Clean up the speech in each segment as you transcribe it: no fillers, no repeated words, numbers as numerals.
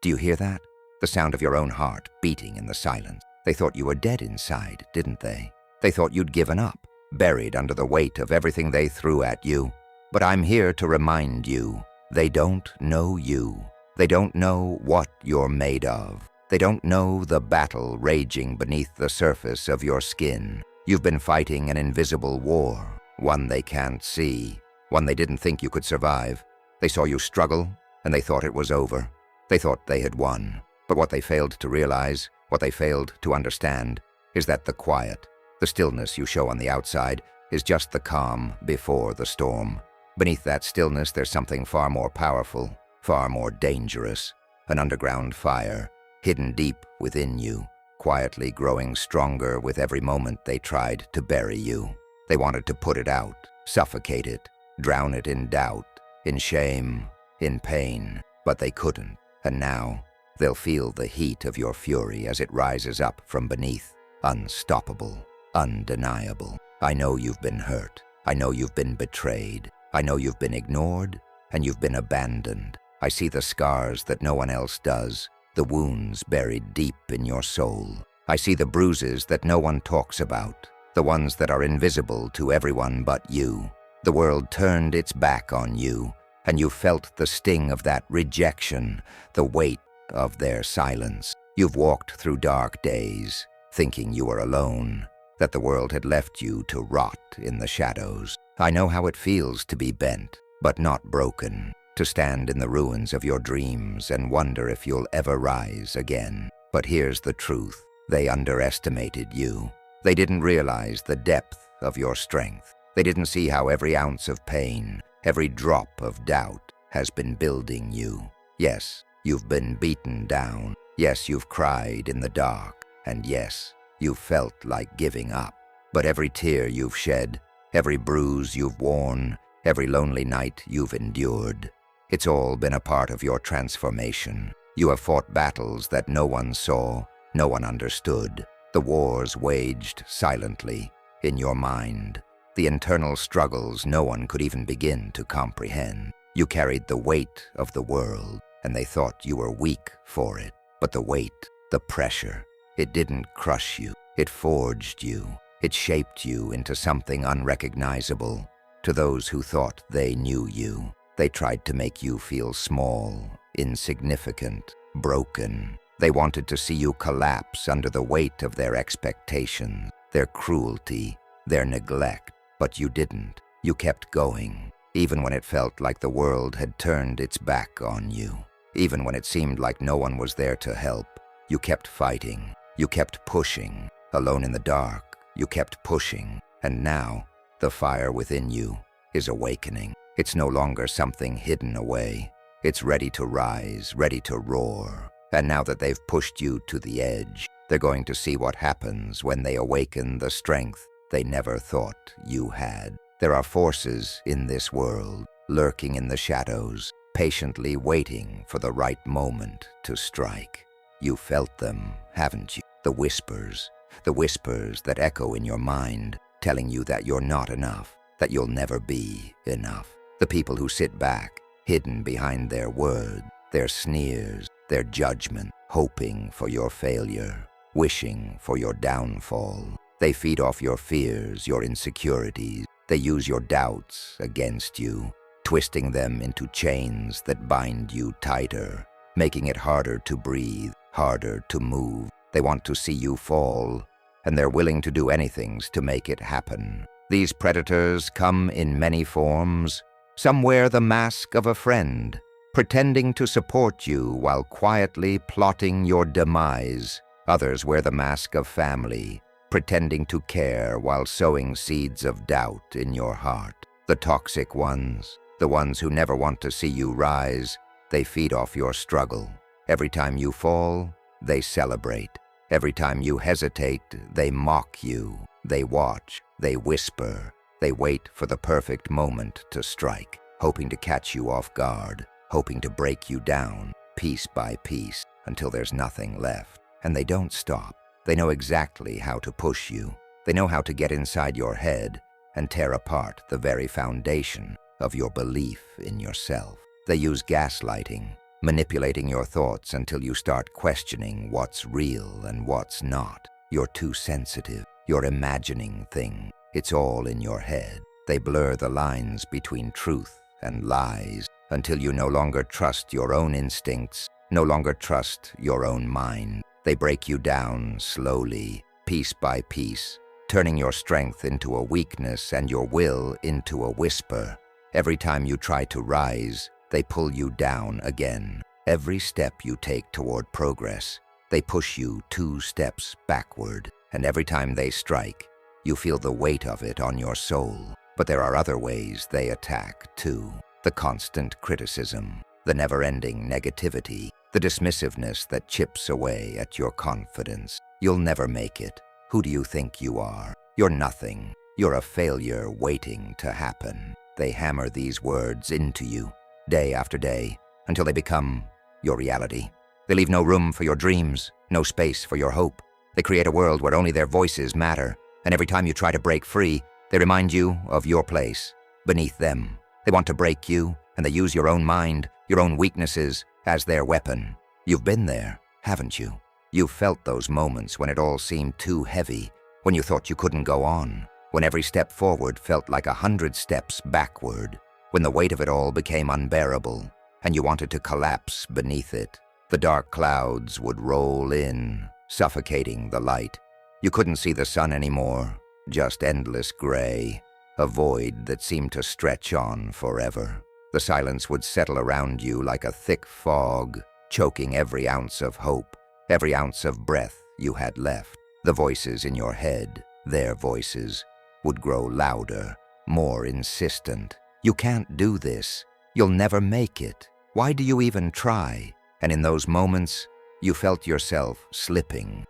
Do you hear that? The sound of your own heart beating in the silence. They thought you were dead inside, didn't they? They thought you'd given up, buried under the weight of everything they threw at you. But I'm here to remind you, they don't know you. They don't know what you're made of. They don't know the battle raging beneath the surface of your skin. You've been fighting an invisible war, one they can't see, one they didn't think you could survive. They saw you struggle, and they thought it was over. They thought they had won. But what they failed to realize, what they failed to understand, is that the quiet, the stillness you show on the outside, is just the calm before the storm. Beneath that stillness, there's something far more powerful, far more dangerous, an underground fire, hidden deep within you, quietly growing stronger with every moment they tried to bury you. They wanted to put it out, suffocate it, drown it in doubt, in shame, in pain, but they couldn't. And now, they'll feel the heat of your fury as it rises up from beneath, unstoppable, undeniable. I know you've been hurt. I know you've been betrayed. I know you've been ignored, and you've been abandoned. I see the scars that no one else does, the wounds buried deep in your soul. I see the bruises that no one talks about, the ones that are invisible to everyone but you. The world turned its back on you, and you felt the sting of that rejection, the weight of their silence. You've walked through dark days, thinking you were alone, that the world had left you to rot in the shadows. I know how it feels to be bent, but not broken, to stand in the ruins of your dreams and wonder if you'll ever rise again. But here's the truth. They underestimated you. They didn't realize the depth of your strength. They didn't see how every ounce of pain, every drop of doubt has been building you. Yes, you've been beaten down. Yes, you've cried in the dark. And yes, you've felt like giving up. But every tear you've shed, every bruise you've worn, every lonely night you've endured, it's all been a part of your transformation. You have fought battles that no one saw, no one understood. The wars waged silently in your mind. The internal struggles no one could even begin to comprehend. You carried the weight of the world, and they thought you were weak for it. But the weight, the pressure, it didn't crush you. It forged you. It shaped you into something unrecognizable. To those who thought they knew you, they tried to make you feel small, insignificant, broken. They wanted to see you collapse under the weight of their expectations, their cruelty, their neglect. But you didn't. You kept going, even when it felt like the world had turned its back on you. Even when it seemed like no one was there to help, you kept fighting. You kept pushing. Alone in the dark, you kept pushing. And now, the fire within you is awakening. It's no longer something hidden away. It's ready to rise, ready to roar. And now that they've pushed you to the edge, they're going to see what happens when they awaken the strength they never thought you had. There are forces in this world, lurking in the shadows, patiently waiting for the right moment to strike. You felt them, haven't you? The whispers that echo in your mind, telling you that you're not enough, that you'll never be enough. The people who sit back, hidden behind their words, their sneers, their judgment, hoping for your failure, wishing for your downfall. They feed off your fears, your insecurities. They use your doubts against you, twisting them into chains that bind you tighter, making it harder to breathe, harder to move. They want to see you fall, and they're willing to do anything to make it happen. These predators come in many forms. Some wear the mask of a friend, pretending to support you while quietly plotting your demise. Others wear the mask of family, pretending to care while sowing seeds of doubt in your heart. The toxic ones, the ones who never want to see you rise, they feed off your struggle. Every time you fall, they celebrate. Every time you hesitate, they mock you. They watch, they whisper, they wait for the perfect moment to strike, hoping to catch you off guard, hoping to break you down, piece by piece, until there's nothing left. And they don't stop. They know exactly how to push you. They know how to get inside your head and tear apart the very foundation of your belief in yourself. They use gaslighting, manipulating your thoughts until you start questioning what's real and what's not. You're too sensitive. You're imagining things. It's all in your head. They blur the lines between truth and lies until you no longer trust your own instincts, no longer trust your own mind. They break you down slowly, piece by piece, turning your strength into a weakness and your will into a whisper. Every time you try to rise, they pull you down again. Every step you take toward progress, they push you 2 steps backward. And every time they strike, you feel the weight of it on your soul. But there are other ways they attack, too. The constant criticism, the never-ending negativity, the dismissiveness that chips away at your confidence. You'll never make it. Who do you think you are? You're nothing. You're a failure waiting to happen. They hammer these words into you, day after day, until they become your reality. They leave no room for your dreams, no space for your hope. They create a world where only their voices matter, and every time you try to break free, they remind you of your place beneath them. They want to break you, and they use your own mind, your own weaknesses, as their weapon. You've been there, haven't you? You've felt those moments when it all seemed too heavy, when you thought you couldn't go on, when every step forward felt like 100 steps backward, when the weight of it all became unbearable, and you wanted to collapse beneath it. The dark clouds would roll in, suffocating the light. You couldn't see the sun anymore, just endless gray, a void that seemed to stretch on forever. The silence would settle around you like a thick fog, choking every ounce of hope, every ounce of breath you had left. The voices in your head, their voices, would grow louder, more insistent. You can't do this. You'll never make it. Why do you even try? And in those moments, you felt yourself slipping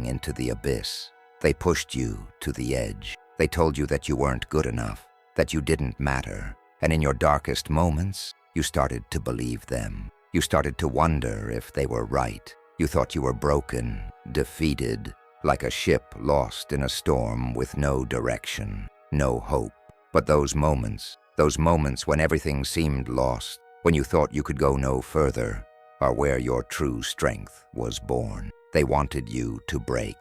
into the abyss. They pushed you to the edge. They told you that you weren't good enough, that you didn't matter. And in your darkest moments, you started to believe them. You started to wonder if they were right. You thought you were broken, defeated, like a ship lost in a storm with no direction, no hope. But those moments when everything seemed lost, when you thought you could go no further, are where your true strength was born. They wanted you to break.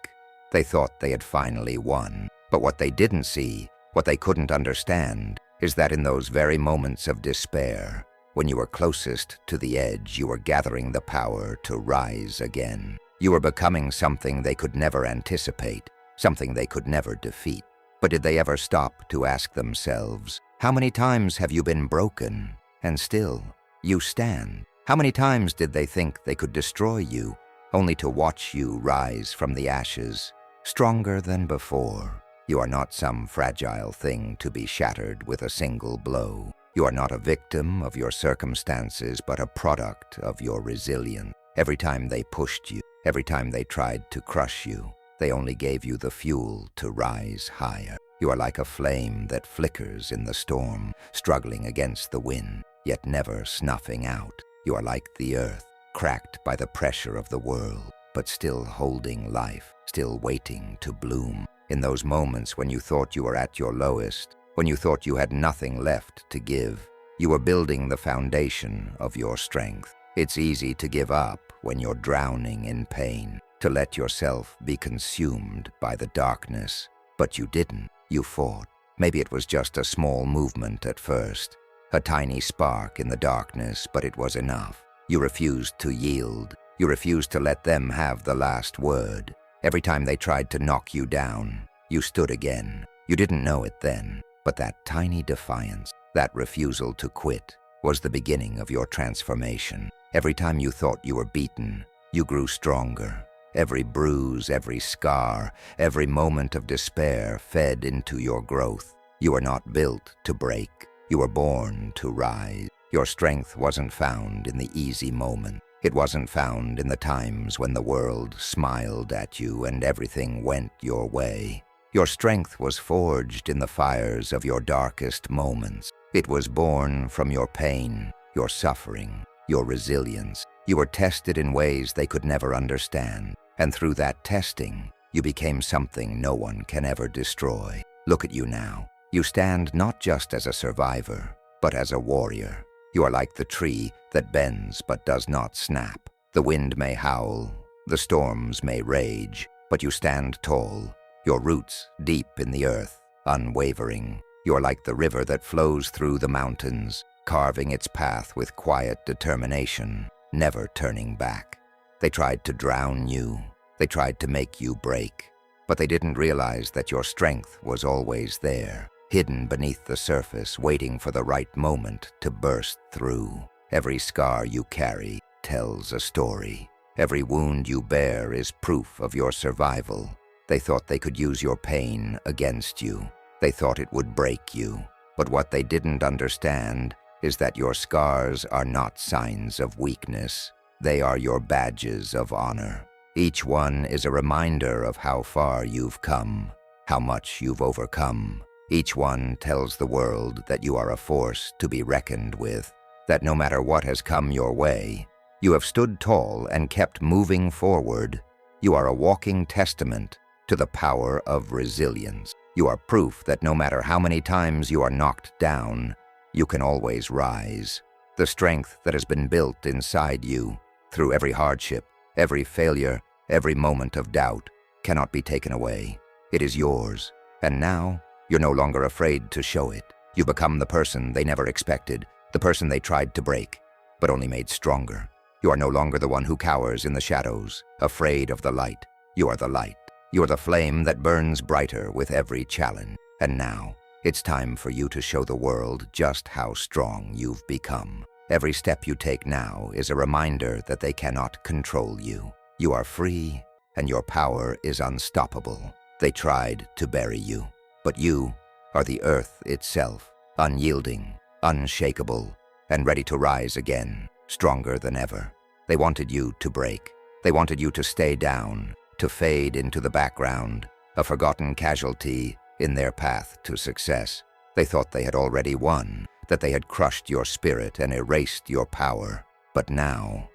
They thought they had finally won. But what they didn't see, what they couldn't understand, is that in those very moments of despair, when you were closest to the edge, you were gathering the power to rise again. You were becoming something they could never anticipate, something they could never defeat. But did they ever stop to ask themselves, how many times have you been broken, and still you stand? How many times did they think they could destroy you, only to watch you rise from the ashes, stronger than before? You are not some fragile thing to be shattered with a single blow. You are not a victim of your circumstances, but a product of your resilience. Every time they pushed you, every time they tried to crush you, they only gave you the fuel to rise higher. You are like a flame that flickers in the storm, struggling against the wind, yet never snuffing out. You are like the earth, cracked by the pressure of the world, but still holding life, still waiting to bloom. In those moments when you thought you were at your lowest, when you thought you had nothing left to give, you were building the foundation of your strength. It's easy to give up when you're drowning in pain, to let yourself be consumed by the darkness. But you didn't. You fought. Maybe it was just a small movement at first, a tiny spark in the darkness, but it was enough. You refused to yield. You refused to let them have the last word. Every time they tried to knock you down, you stood again. You didn't know it then, but that tiny defiance, that refusal to quit, was the beginning of your transformation. Every time you thought you were beaten, you grew stronger. Every bruise, every scar, every moment of despair fed into your growth. You were not built to break. You were born to rise. Your strength wasn't found in the easy moment. It wasn't found in the times when the world smiled at you and everything went your way. Your strength was forged in the fires of your darkest moments. It was born from your pain, your suffering, your resilience. You were tested in ways they could never understand, and through that testing, you became something no one can ever destroy. Look at you now. You stand not just as a survivor, but as a warrior. You are like the tree that bends but does not snap. The wind may howl, the storms may rage, but you stand tall, your roots deep in the earth, unwavering. You are like the river that flows through the mountains, carving its path with quiet determination, never turning back. They tried to drown you. They tried to make you break. But they didn't realize that your strength was always there, hidden beneath the surface, waiting for the right moment to burst through. Every scar you carry tells a story. Every wound you bear is proof of your survival. They thought they could use your pain against you. They thought it would break you. But what they didn't understand is that your scars are not signs of weakness. They are your badges of honor. Each one is a reminder of how far you've come, how much you've overcome. Each one tells the world that you are a force to be reckoned with, that no matter what has come your way, you have stood tall and kept moving forward. You are a walking testament to the power of resilience. You are proof that no matter how many times you are knocked down, you can always rise. The strength that has been built inside you through every hardship, every failure, every moment of doubt, cannot be taken away. It is yours. And now, you're no longer afraid to show it. You become the person they never expected, the person they tried to break, but only made stronger. You are no longer the one who cowers in the shadows, afraid of the light. You are the light. You are the flame that burns brighter with every challenge. And now, it's time for you to show the world just how strong you've become. Every step you take now is a reminder that they cannot control you. You are free, and your power is unstoppable. They tried to bury you, but you are the earth itself, unyielding, unshakable, and ready to rise again, stronger than ever. They wanted you to break. They wanted you to stay down, to fade into the background, a forgotten casualty in their path to success. They thought they had already won, that they had crushed your spirit and erased your power. But now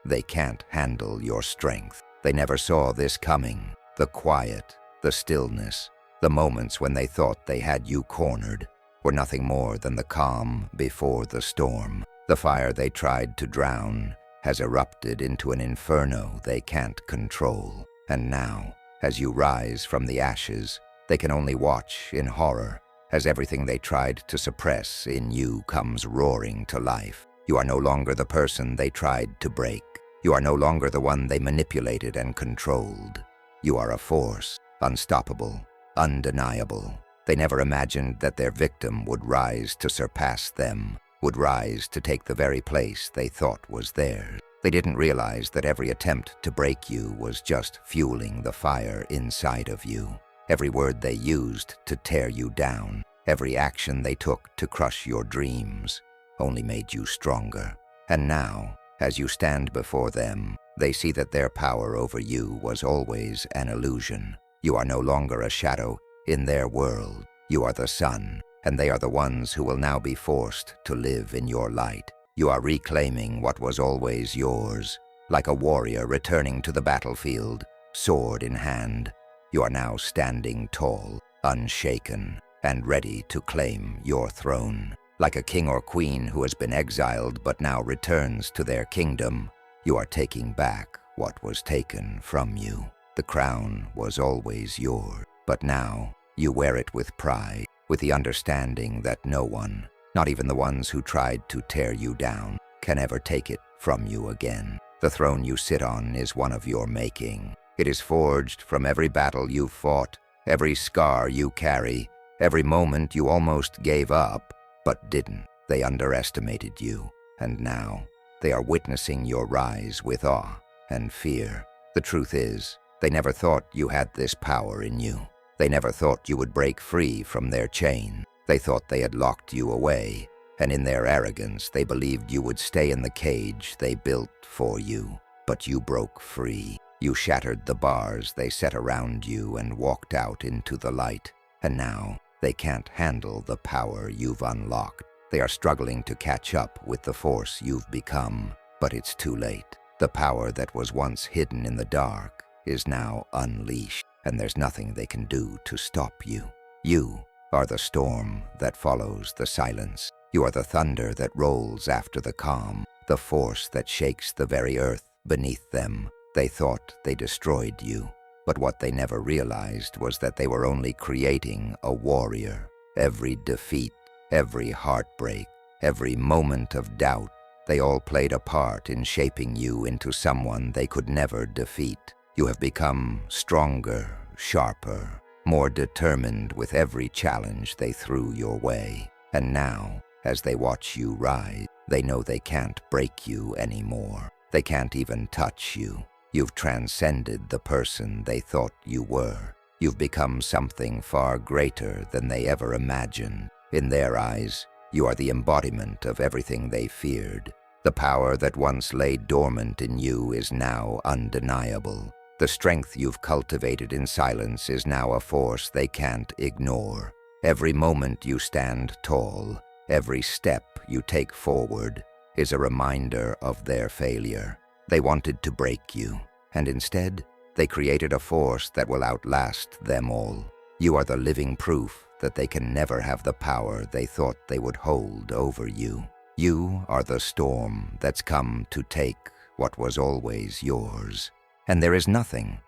they can't handle your strength. They never saw this coming. The quiet, the stillness, the moments when they thought they had you cornered were nothing more than the calm before the storm. The fire they tried to drown has erupted into an inferno they can't control. And now, as you rise from the ashes, they can only watch in horror as everything they tried to suppress in you comes roaring to life. You are no longer the person they tried to break. You are no longer the one they manipulated and controlled. You are a force, unstoppable, undeniable. They never imagined that their victim would rise to surpass them, would rise to take the very place they thought was theirs. They didn't realize that every attempt to break you was just fueling the fire inside of you. Every word they used to tear you down, every action they took to crush your dreams, only made you stronger. And now, as you stand before them, they see that their power over you was always an illusion. You are no longer a shadow in their world. You are the sun, and they are the ones who will now be forced to live in your light. You are reclaiming what was always yours, like a warrior returning to the battlefield, sword in hand. You are now standing tall, unshaken, and ready to claim your throne. Like a king or queen who has been exiled but now returns to their kingdom, you are taking back what was taken from you. The crown was always yours, but now you wear it with pride, with the understanding that no one, not even the ones who tried to tear you down, can ever take it from you again. The throne you sit on is one of your making. It is forged from every battle you've fought, every scar you carry, every moment you almost gave up, but didn't. They underestimated you, and now they are witnessing your rise with awe and fear. The truth is, they never thought you had this power in you. They never thought you would break free from their chain. They thought they had locked you away, and in their arrogance they believed you would stay in the cage they built for you. But you broke free. You shattered the bars they set around you and walked out into the light. And now, they can't handle the power you've unlocked. They are struggling to catch up with the force you've become, but it's too late. The power that was once hidden in the dark is now unleashed, and there's nothing they can do to stop you. You are the storm that follows the silence. You are the thunder that rolls after the calm, the force that shakes the very earth beneath them. They thought they destroyed you, but what they never realized was that they were only creating a warrior. Every defeat, every heartbreak, every moment of doubt, they all played a part in shaping you into someone they could never defeat. You have become stronger, sharper, more determined with every challenge they threw your way. And now, as they watch you rise, they know they can't break you anymore. They can't even touch you. You've transcended the person they thought you were. You've become something far greater than they ever imagined. In their eyes, you are the embodiment of everything they feared. The power that once lay dormant in you is now undeniable. The strength you've cultivated in silence is now a force they can't ignore. Every moment you stand tall, every step you take forward, is a reminder of their failure. They wanted to break you, and instead, they created a force that will outlast them all. You are the living proof that they can never have the power they thought they would hold over you. You are the storm that's come to take what was always yours. And there is nothing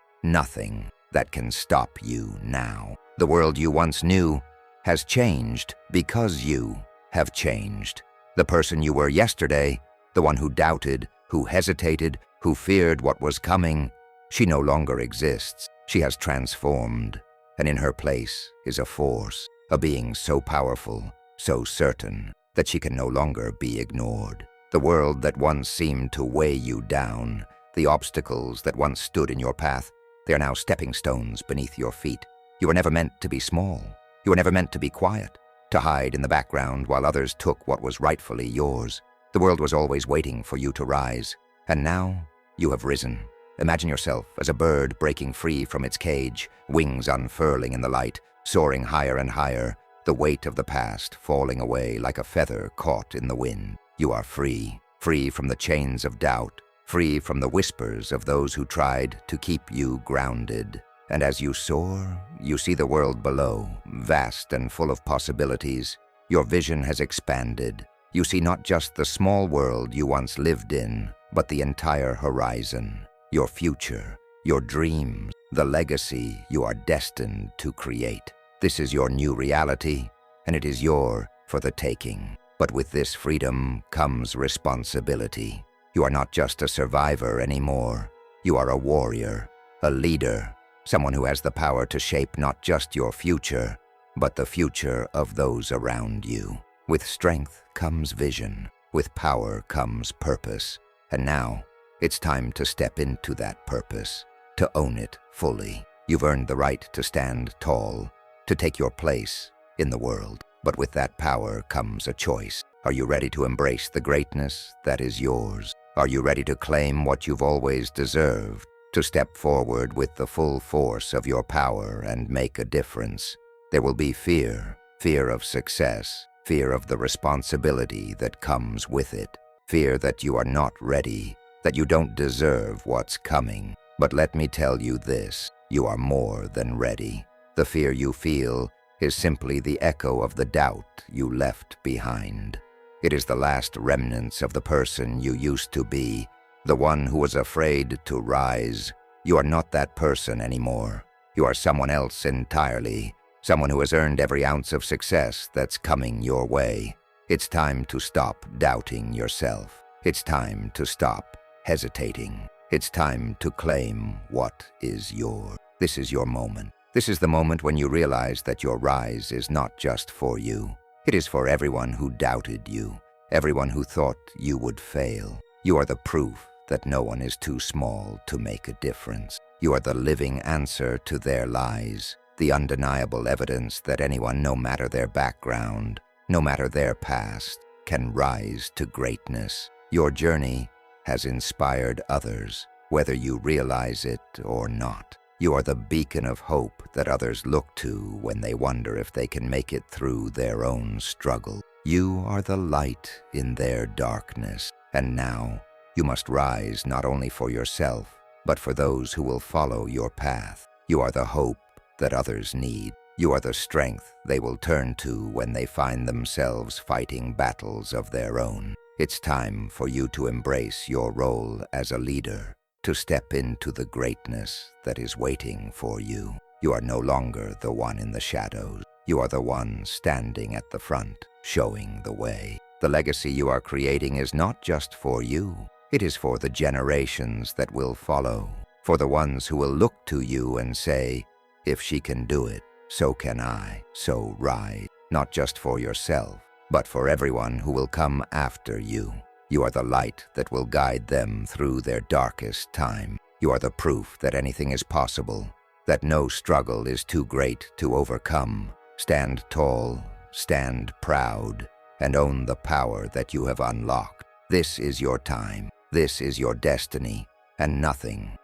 that can stop you now. The world you once knew has changed because you have changed. The person you were yesterday, the one who doubted, who hesitated, who feared what was coming, she no longer exists. She has transformed, and in her place is a force, a being so powerful, so certain, that she can no longer be ignored. The world that once seemed to weigh you down, the obstacles that once stood in your path, they are now stepping stones beneath your feet. You were never meant to be small. You were never meant to be quiet, to hide in the background while others took what was rightfully yours. The world was always waiting for you to rise, and now you have risen. Imagine yourself as a bird breaking free from its cage, wings unfurling in the light, soaring higher and higher, the weight of the past falling away like a feather caught in the wind. You are free, free from the chains of doubt, free from the whispers of those who tried to keep you grounded. And as you soar, you see the world below, vast and full of possibilities. Your vision has expanded. You see not just the small world you once lived in, but the entire horizon, your future, your dreams, the legacy you are destined to create. This is your new reality, and it is yours for the taking. But with this freedom comes responsibility. You are not just a survivor anymore. You are a warrior, a leader, someone who has the power to shape not just your future, but the future of those around you. With strength comes vision. With power comes purpose. And now, it's time to step into that purpose, to own it fully. You've earned the right to stand tall, to take your place in the world. But with that power comes a choice. Are you ready to embrace the greatness that is yours? Are you ready to claim what you've always deserved? To step forward with the full force of your power and make a difference? There will be fear, fear of success, fear of the responsibility that comes with it, fear that you are not ready, that you don't deserve what's coming. But let me tell you this, you are more than ready. The fear you feel is simply the echo of the doubt you left behind. It is the last remnants of the person you used to be, the one who was afraid to rise. You are not that person anymore. You are someone else entirely, someone who has earned every ounce of success that's coming your way. It's time to stop doubting yourself. It's time to stop hesitating. It's time to claim what is yours. This is your moment. This is the moment when you realize that your rise is not just for you. It is for everyone who doubted you, everyone who thought you would fail. You are the proof that no one is too small to make a difference. You are the living answer to their lies, the undeniable evidence that anyone, no matter their background, no matter their past, can rise to greatness. Your journey has inspired others, whether you realize it or not. You are the beacon of hope that others look to when they wonder if they can make it through their own struggle. You are the light in their darkness, and now you must rise not only for yourself, but for those who will follow your path. You are the hope that others need. You are the strength they will turn to when they find themselves fighting battles of their own. It's time for you to embrace your role as a leader, to step into the greatness that is waiting for you. You are no longer the one in the shadows. You are the one standing at the front, showing the way. The legacy you are creating is not just for you. It is for the generations that will follow, for the ones who will look to you and say, if she can do it, so can I. So rise, not just for yourself, but for everyone who will come after you. You are the light that will guide them through their darkest time. You are the proof that anything is possible, that no struggle is too great to overcome. Stand tall, stand proud, and own the power that you have unlocked. This is your time. This is your destiny, and nothing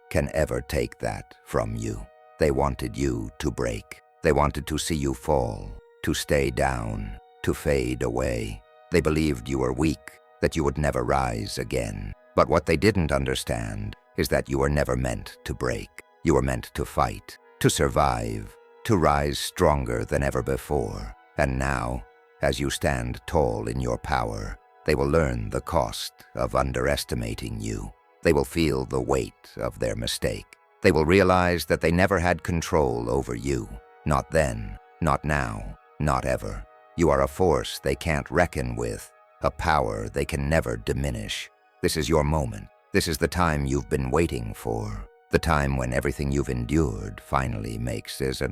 can ever take that from you. They wanted you to break. They wanted to see you fall, to stay down, to fade away. They believed you were weak, that you would never rise again. But what they didn't understand is that you were never meant to break. You were meant to fight, to survive, to rise stronger than ever before. And now, as you stand tall in your power, they will learn the cost of underestimating you. They will feel the weight of their mistake. They will realize that they never had control over you. Not then, not now, not ever. You are a force they can't reckon with, a power they can never diminish. This is your moment. This is the time you've been waiting for. The time when everything you've endured finally makes sense.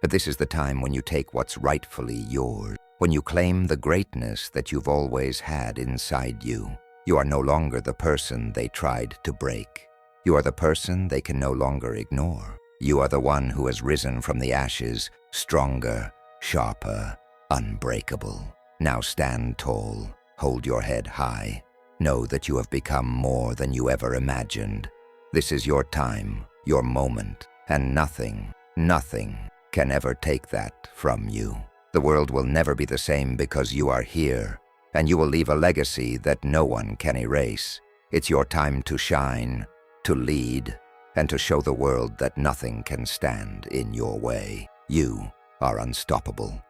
But this is the time when you take what's rightfully yours, when you claim the greatness that you've always had inside you. You are no longer the person they tried to break. You are the person they can no longer ignore. You are the one who has risen from the ashes, stronger, sharper, unbreakable. Now stand tall, hold your head high. Know that you have become more than you ever imagined. This is your time, your moment, and nothing can ever take that from you. The world will never be the same because you are here, and you will leave a legacy that no one can erase. It's your time to shine, to lead, and to show the world that nothing can stand in your way. You are unstoppable.